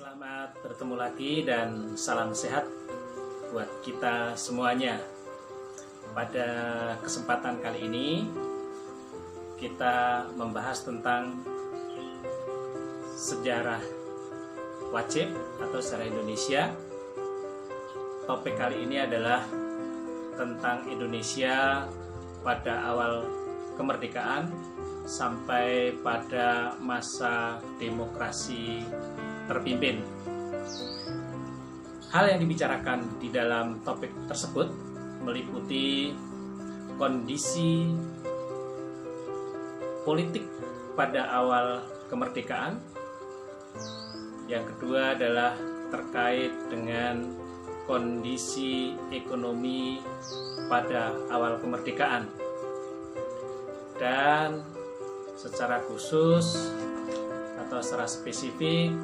Selamat bertemu lagi dan salam sehat buat kita semuanya. Pada kesempatan kali ini kita membahas tentang sejarah wajib atau sejarah Indonesia. Topik kali ini adalah tentang Indonesia pada awal kemerdekaan sampai pada masa demokrasi terpimpin. Hal yang dibicarakan di dalam topik tersebut meliputi kondisi politik pada awal kemerdekaan. Yang kedua adalah terkait dengan kondisi ekonomi pada awal kemerdekaan. Dan secara khusus atau secara spesifik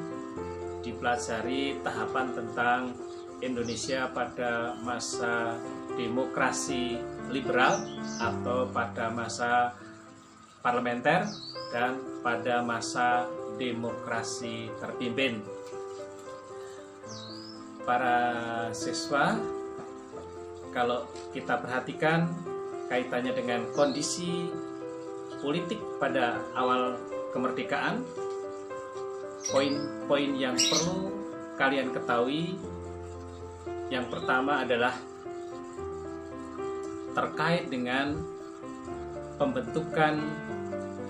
dipelajari tahapan tentang Indonesia pada masa demokrasi liberal atau pada masa parlementer dan pada masa demokrasi terpimpin. Para siswa, kalau kita perhatikan kaitannya dengan kondisi politik pada awal kemerdekaan, poin-poin yang perlu kalian ketahui yang pertama adalah terkait dengan pembentukan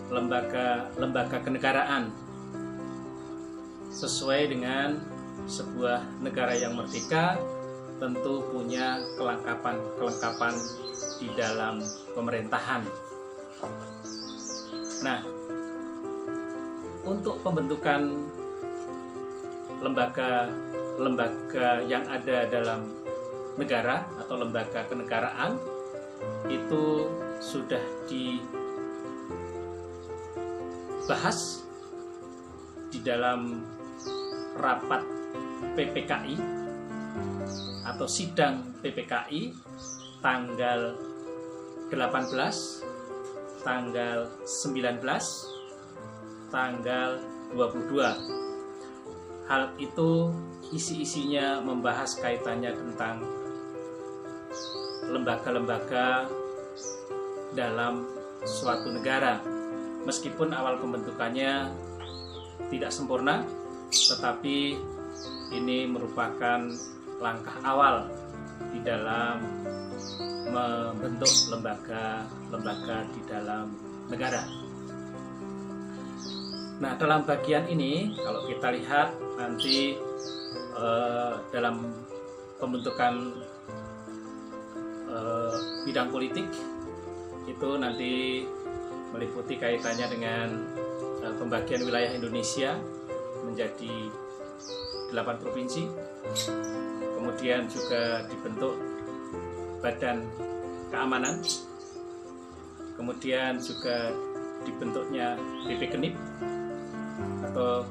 lembaga kenegaraan sesuai dengan sebuah negara yang merdeka tentu punya kelengkapan di dalam pemerintahan. Nah, untuk pembentukan lembaga yang ada dalam negara atau lembaga kenegaraan itu sudah dibahas di dalam rapat PPKI atau sidang PPKI tanggal 18, tanggal 19, tanggal 22. Hal itu isi-isinya membahas kaitannya tentang lembaga-lembaga dalam suatu negara. Meskipun awal pembentukannya tidak sempurna, tetapi ini merupakan langkah awal di dalam membentuk lembaga di dalam negara. Nah, dalam bagian ini kalau kita lihat nanti dalam pembentukan bidang politik itu nanti meliputi kaitannya dengan pembagian wilayah Indonesia menjadi 8 provinsi. Kemudian juga dibentuk Badan Keamanan. Kemudian juga dibentuknya BPKNIP atau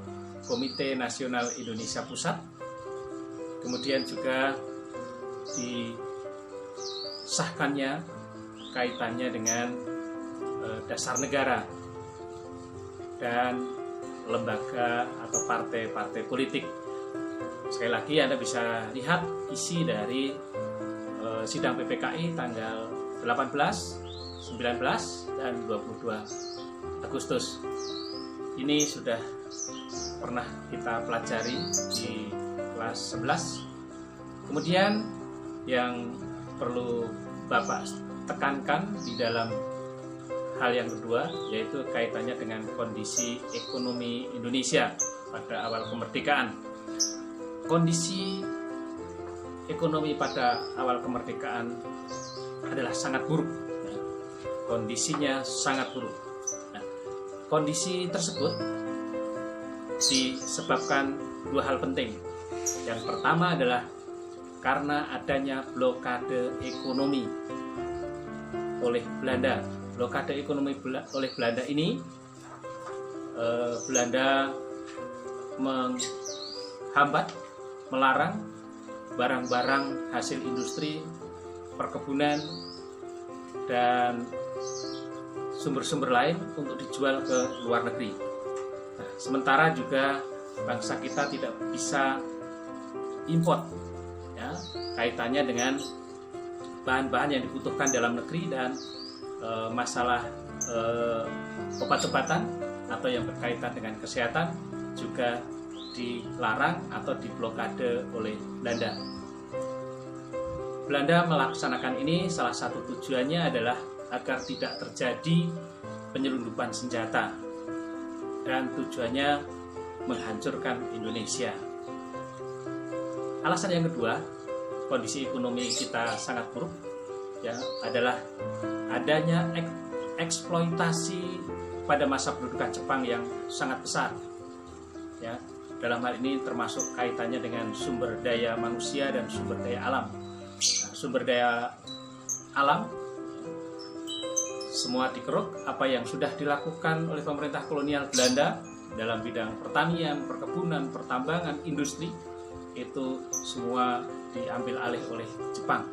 Komite Nasional Indonesia Pusat. Kemudian juga disahkannya kaitannya dengan dasar negara dan lembaga atau partai-partai politik. Sekali lagi Anda bisa lihat isi dari sidang PPKI tanggal 18, 19, dan 22 Agustus. Ini sudah pernah kita pelajari di kelas 11. Kemudian yang perlu Bapak tekankan di dalam hal yang kedua yaitu kaitannya dengan kondisi ekonomi Indonesia pada awal kemerdekaan. Kondisi ekonomi pada awal kemerdekaan adalah sangat buruk. Kondisinya sangat buruk. Nah, kondisi tersebut disebabkan dua hal penting. Yang pertama adalah karena adanya blokade ekonomi oleh Belanda. Blokade ekonomi oleh Belanda ini, Belanda menghambat, melarang barang-barang hasil industri, perkebunan, dan sumber-sumber lain untuk dijual ke luar negeri. Nah, sementara juga bangsa kita tidak bisa import, ya, kaitannya dengan bahan-bahan yang dibutuhkan dalam negeri dan masalah obat-obatan atau yang berkaitan dengan kesehatan juga dilarang atau diblokade oleh Belanda. Belanda melaksanakan ini salah satu tujuannya adalah agar tidak terjadi penyelundupan senjata dan tujuannya menghancurkan Indonesia. Alasan yang kedua, kondisi ekonomi kita sangat buruk, ya, adalah adanya eksploitasi pada masa pendudukan Jepang yang sangat besar, ya. Dalam hal ini termasuk kaitannya dengan sumber daya manusia dan sumber daya alam. Nah, sumber daya alam semua dikeruk. Apa yang sudah dilakukan oleh pemerintah kolonial Belanda dalam bidang pertanian, perkebunan, pertambangan, industri, itu semua diambil alih oleh Jepang.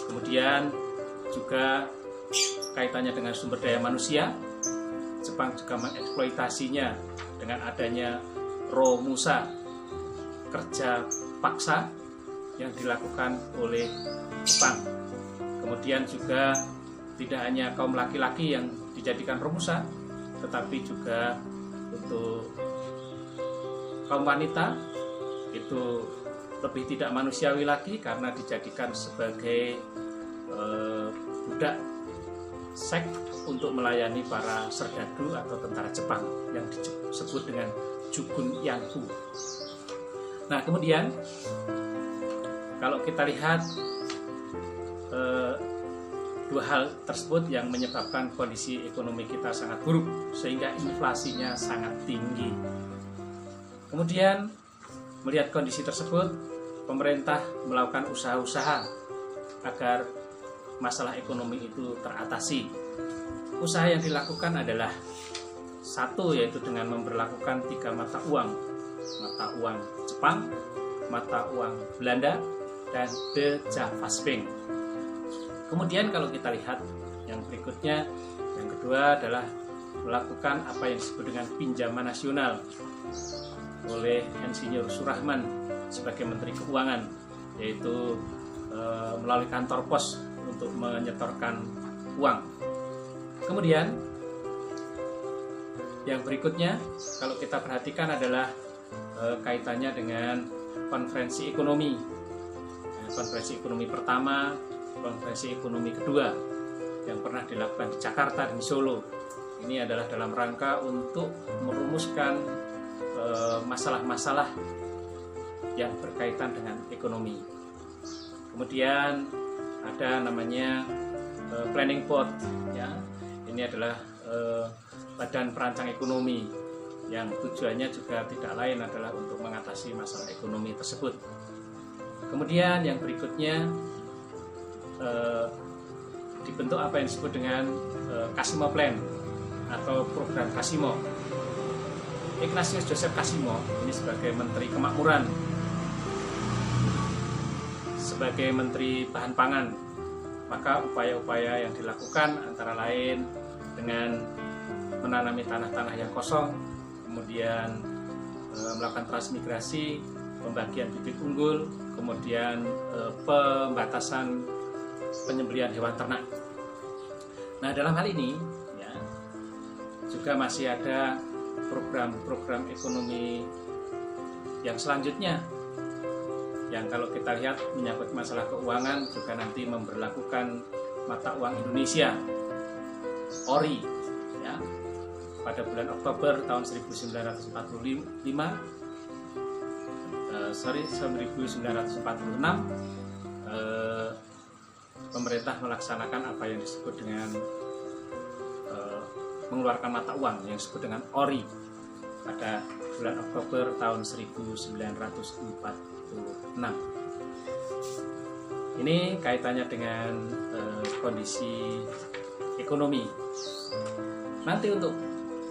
Kemudian juga kaitannya dengan sumber daya manusia, Jepang juga mengeksploitasinya dengan adanya Romusa, kerja paksa yang dilakukan oleh Jepang. Kemudian juga tidak hanya kaum laki-laki yang dijadikan Romusa, tetapi juga untuk kaum wanita itu lebih tidak manusiawi lagi karena dijadikan sebagai budak seks untuk melayani para serdadu atau tentara Jepang yang disebut dengan Jugun Yanku. Nah, kemudian kalau kita lihat dua hal tersebut yang menyebabkan kondisi ekonomi kita sangat buruk sehingga inflasinya sangat tinggi. Kemudian melihat kondisi tersebut, pemerintah melakukan usaha-usaha agar masalah ekonomi itu teratasi. Usaha yang dilakukan adalah satu, yaitu dengan memberlakukan 3 mata uang Jepang, mata uang Belanda, dan The Javasping. Kemudian kalau kita lihat yang berikutnya, yang kedua adalah melakukan apa yang disebut dengan pinjaman nasional oleh Insinyur Surahman sebagai Menteri Keuangan, yaitu melalui kantor pos untuk menyetorkan uang. Kemudian yang berikutnya kalau kita perhatikan adalah kaitannya dengan konferensi ekonomi. Konferensi ekonomi pertama, konferensi ekonomi kedua yang pernah dilakukan di Jakarta dan Solo. Ini adalah dalam rangka untuk merumuskan masalah-masalah yang berkaitan dengan ekonomi. Kemudian ada namanya planning board, ya. Ini adalah badan perancang ekonomi yang tujuannya juga tidak lain adalah untuk mengatasi masalah ekonomi tersebut. Kemudian yang berikutnya dibentuk apa yang disebut dengan Casimo Plan atau program Casimo. Ignatius Joseph Casimo ini sebagai Menteri Kemakmuran, sebagai Menteri Bahan Pangan, maka upaya-upaya yang dilakukan antara lain dengan menanami tanah-tanah yang kosong, kemudian melakukan transmigrasi, pembagian bibit unggul, kemudian pembatasan penyembelihan hewan ternak. Nah, dalam hal ini ya, juga masih ada program-program ekonomi yang selanjutnya yang kalau kita lihat menyangkut masalah keuangan juga nanti memberlakukan mata uang Indonesia ORI, ya, pada bulan Oktober tahun 1946 pemerintah melaksanakan apa yang disebut dengan mengeluarkan mata uang yang disebut dengan ORI pada bulan Oktober tahun 1946. Ini kaitannya dengan kondisi ekonomi. Nanti untuk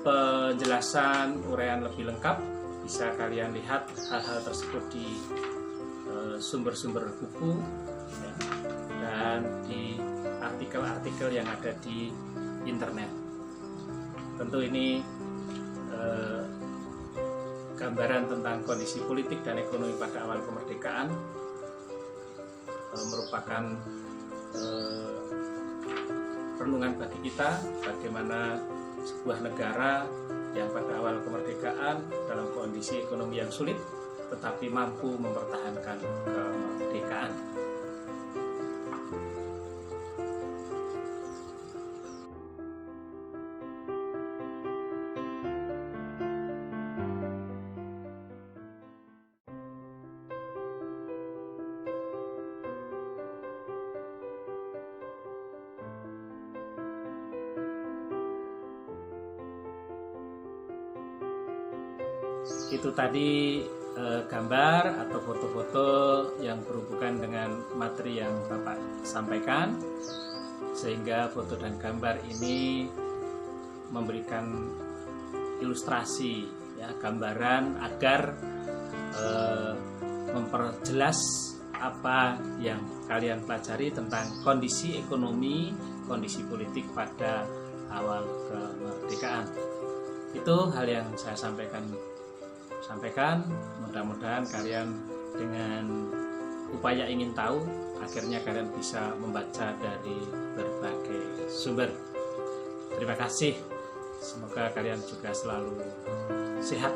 penjelasan uraian lebih lengkap bisa kalian lihat hal-hal tersebut di sumber-sumber buku, ya, dan di artikel-artikel yang ada di internet. Tentu ini gambaran tentang kondisi politik dan ekonomi pada awal kemerdekaan, merupakan renungan bagi kita bagaimana sebuah negara yang pada awal kemerdekaan dalam kondisi ekonomi yang sulit tetapi mampu mempertahankan kemerdekaan. Itu tadi gambar atau foto-foto yang berhubungan dengan materi yang Bapak sampaikan, sehingga foto dan gambar ini memberikan ilustrasi, ya, gambaran agar memperjelas apa yang kalian pelajari tentang kondisi ekonomi, kondisi politik pada awal kemerdekaan. Itu hal yang saya sampaikan. Mudah-mudahan kalian dengan upaya ingin tahu, akhirnya kalian bisa membaca dari berbagai sumber. Terima kasih, semoga kalian juga selalu sehat